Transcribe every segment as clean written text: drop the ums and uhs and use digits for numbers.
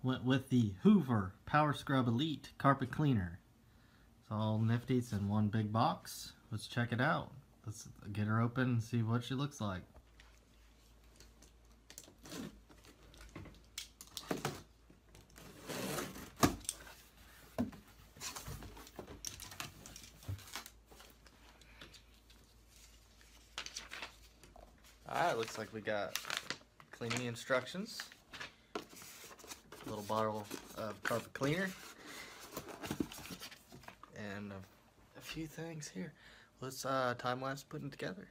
went with the Hoover Power Scrub Elite Carpet Cleaner. It's all nifty. It's in one big box. Let's check it out. Let's get her open and see what she looks like. Alright, looks like we got cleaning instructions, a little bottle of carpet cleaner, and a few things here. Let's time-lapse putting it together.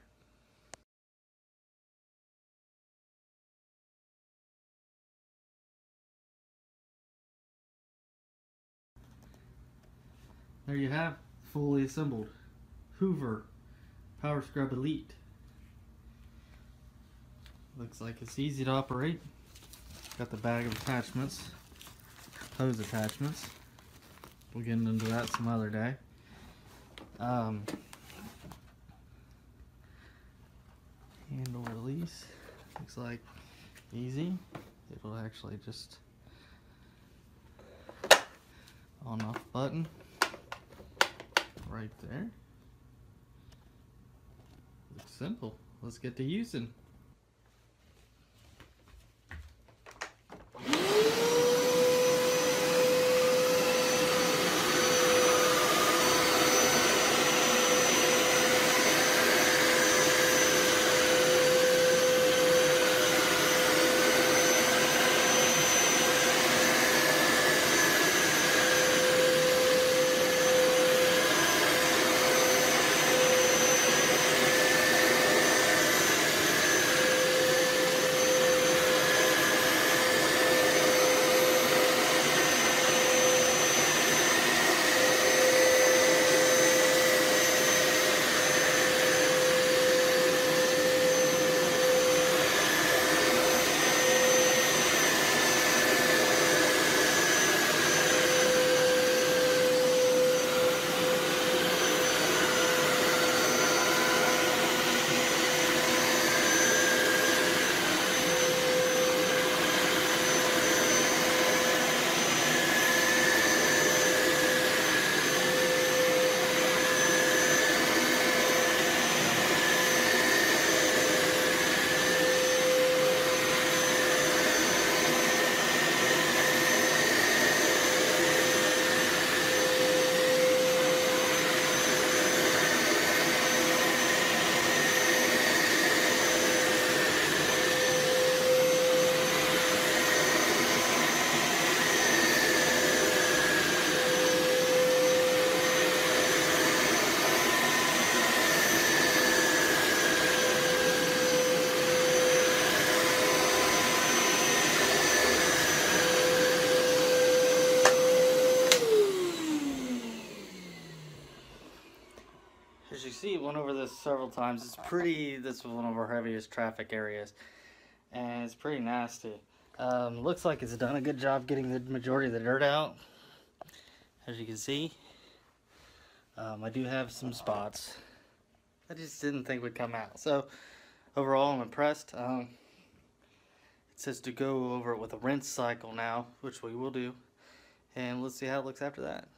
There you have fully assembled Hoover Power Scrub Elite. Looks like it's easy to operate. Got the bag of attachments, hose attachments. We'll get into that some other day. Handle release. Looks like easy. It'll actually just on off button right there. Looks simple. Let's get to using. As you see, went over this several times. This is one of our heaviest traffic areas, and it's pretty nasty. Looks like it's done a good job getting the majority of the dirt out. As you can see, I do have some spots I just didn't think would come out. So overall, I'm impressed. It says to go over it with a rinse cycle now, which we will do, and let's see how it looks after that.